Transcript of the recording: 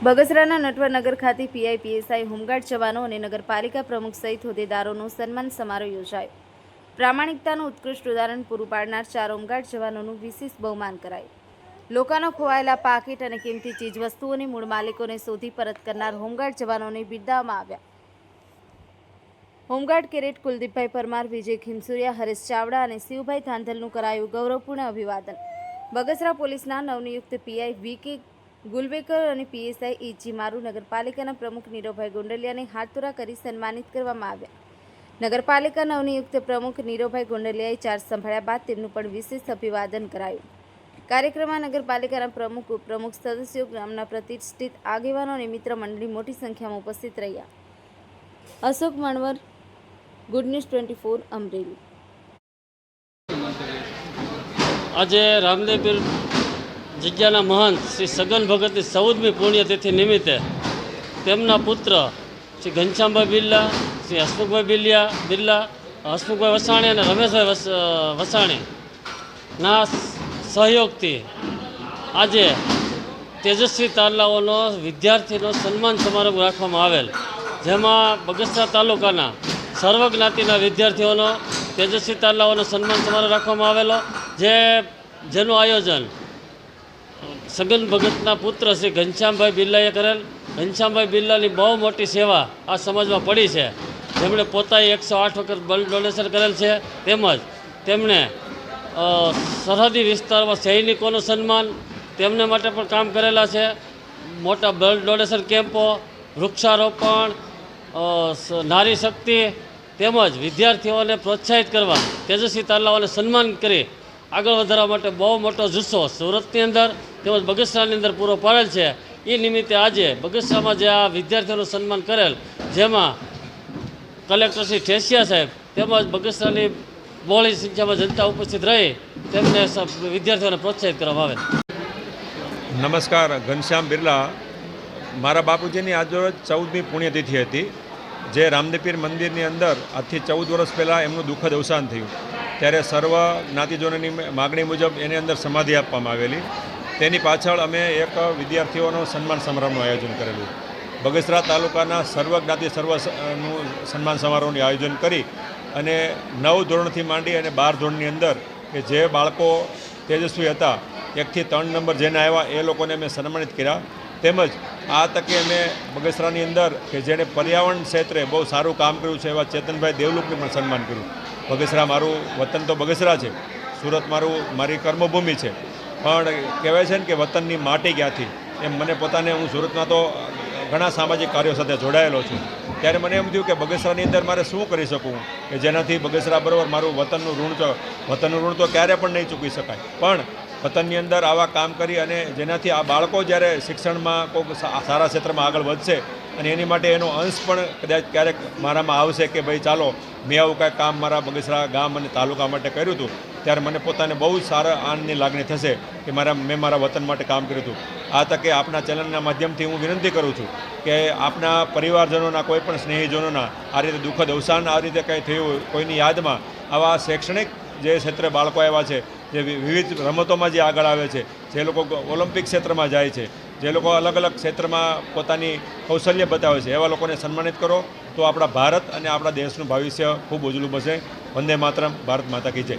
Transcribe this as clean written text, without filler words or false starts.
બગસરાના નટવરનગર ખાતે PI PSI home guard જવાનો અને નગરપાલિકા પ્રમુખ સહિત હોદ્દેદારોનો સન્માન સમારોહ યોજાયો। પ્રામાણિકતાનું ઉત્કૃષ્ટ ઉદાહરણ પૂરું પાડનાર 4 હોમગાર્ડ જવાનોનું વિશેષ બહુમાન કરાયું। લોકોના ખોવાયેલા પાકીટ અને કિંમતી ચીજવસ્તુઓની મૂળ માલિકોને શોધી પરત કરનાર હોમગાર્ડ જવાનોને બિરદાવવામાં આવ્યા। હોમગાર્ડ કેડેટ કુલદીપભાઈ પરમાર, વિજય ખીમસુરિયા, હરેશ ચાવડા અને શિવભાઈ ધાંધલનું કરાયું ગૌરવપૂર્ણ અભિવાદન। બગસરા પોલીસના નવનિયુક્ત પીઆઈ વી.કે. ગુલવેકર અને પીએસઆઈ ઈ.જી. મારુ, નગરપાલિકાના પ્રમુખ નીરવભાઈ ગોંડલિયાને હાથતોરા કરી સન્માનિત કરવામાં આવ્યા। નગરપાલિકા નવનિયુક્ત પ્રમુખ નીરવભાઈ ગોંડલિયાએ ચાર્જ સંભાળ્યા બાદ તેમનું પણ વિશેષ અભિવાદન કરાયું। કાર્યક્રમમાં નગરપાલિકાના પ્રમુખ, ઉપપ્રમુખ, સદસ્યો, ગામના પ્રતિષ્ઠિત આગેવાનો અને મિત્ર મંડળી મોટી સંખ્યામાં ઉપસ્થિત રહ્યા। Ashok Manvar, good news 24, Amreli. આજે રામદેવપીર જગ્યાના મહંત શ્રી સગન ભગતની 14મી પુણ્યતિથિ નિમિત્તે તેમના પુત્ર શ્રી ઘનશ્યામભાઈ બિરલા, શ્રી હસમુખભાઈ બિરલા, હસમુખભાઈ વસાણી અને રમેશભાઈ વસાણીના સહયોગથી આજે તેજસ્વી તારલાઓનો વિદ્યાર્થીનો સન્માન સમારોહ રાખવામાં આવેલ, જેમાં બગસરા તાલુકાના સર્વ જ્ઞાતિના વિદ્યાર્થીઓનો તેજસ્વી તારલાઓનો સન્માન સમારોહ રાખવામાં આવેલો, જેનું આયોજન સગન ભગતના પુત્ર શ્રી ઘનશ્યામભાઈ બિરલાએ કરેલ। ઘનશ્યામભાઈ બિરલાની બહુ મોટી સેવા આ સમાજમાં પડી છે, જેમણે પોતાએ 108 વખત બ્લડ ડોનેશન કરેલ છે, તેમજ તેમણે સરહદી વિસ્તારમાં સૈનિકોનું સન્માન તેમને માટે પણ કામ કરેલા છે। મોટા બ્લડ ડોનેશન કેમ્પો, વૃક્ષારોપણ, નારી શક્તિ તેમજ વિદ્યાર્થીઓને પ્રોત્સાહિત કરવા, તેજસ્વી તારલાઓને સન્માન કરી આગળ વધારવા માટે બહુ મોટો જુસ્સો સુરતની અંદર તેમજ બગસરાની અંદર પૂરો પાડેલ છે। એ નિમિત્તે આજે બગસરામાં જે આ વિદ્યાર્થીઓનું સન્માન કરેલ, જેમાં કલેક્ટર શ્રી ઠેસિયા સાહેબ તેમજ બગસરાની બહોળી સંખ્યામાં જનતા ઉપસ્થિત રહી તેમને વિદ્યાર્થીઓને પ્રોત્સાહિત કરવામાં આવે। નમસ્કાર, ઘનશ્યામ બિરલા મારા બાપુજીની આજરોજ 14મી પુણ્યતિથિ હતી, જે રામદેવપીર મંદિરની અંદર આજથી 14 વર્ષ પહેલાં એમનું દુઃખદ અવસાન થયું, ત્યારે સર્વ જ્ઞાતિજનોની માગણી મુજબ એની અંદર સમાધિ આપવામાં આવેલી। તેની પાછળ અમે એક વિદ્યાર્થીઓનો સન્માન સમારોહનું આયોજન કરેલું। બગસરા તાલુકાના સર્વ જ્ઞાતિ સર્વનું સન્માન સમારોહનું આયોજન કરી અને 9 ધોરણથી માંડી અને 12 ધોરણની અંદર કે જે બાળકો તેજસ્વી હતા, 1 થી 3 નંબર જેને આવ્યા એ લોકોને અમે સન્માનિત કર્યા। તેમજ આ તકે અમે બગસરાની અંદર કે જેણે પર્યાવરણ ક્ષેત્રે બહુ સારું કામ કર્યું છે એવા ચેતનભાઈ દેવલુકને પણ સન્માન કર્યું। બગસરા મારું વતન તો બગસરા છે, સુરત મારી કર્મભૂમિ છે, પણ કહેવાય છે ને કે વતનની માટી ક્યાંથી, એમ મને પોતાને, હું સુરતમાં તો ઘણા સામાજિક કાર્યો સાથે જોડાયેલો છું, ત્યારે મને એમ થયું કે બગસરાની અંદર મારે શું કરી શકું કે જેનાથી બગસરા બરાબર મારું વતનનું ઋણ તો ક્યારે પણ નહીં ચૂકી શકાય, પણ વતનની અંદર આવા કામ કરી અને જેનાથી આ બાળકો જ્યારે શિક્ષણમાં કોઈક સારા ક્ષેત્રમાં આગળ વધશે અને એની માટે એનો અંશ પણ કદાચ ક્યારેક મારામાં આવશે કે ભાઈ ચાલો મેં આવું કાંઈક કામ મારા બગસરા ગામ અને તાલુકા માટે કર્યું હતું, ત્યારે મને પોતાને બહુ સારા આનંદની લાગણી થશે કે મેં મારા વતન માટે કામ કર્યું હતું। આ તકે આપણા ચેનલના માધ્યમથી હું વિનંતી કરું છું કે આપણા પરિવારજનોના, કોઈ પણ સ્નેહીજનોના આ રીતે દુઃખદ અવસાન આ રીતે કંઈ થયું કોઈની યાદમાં આવા શૈક્ષણિક જે ક્ષેત્રે બાળકો આવ્યા છે, જે વિવિધ રમતોમાં જે આગળ આવે છે, જે લોકો ઓલિમ્પિક ક્ષેત્રમાં જાય છે, જે લોકો અલગ અલગ ક્ષેત્રમાં પોતાની કૌશલ્ય બતાવે છે, એવા લોકોને સન્માનિત કરો તો આપણા ભારત અને આપણા દેશનું ભવિષ્ય ખૂબ ઉજળું બનશે। વંદે માતરમ, ભારત માતા કી જય।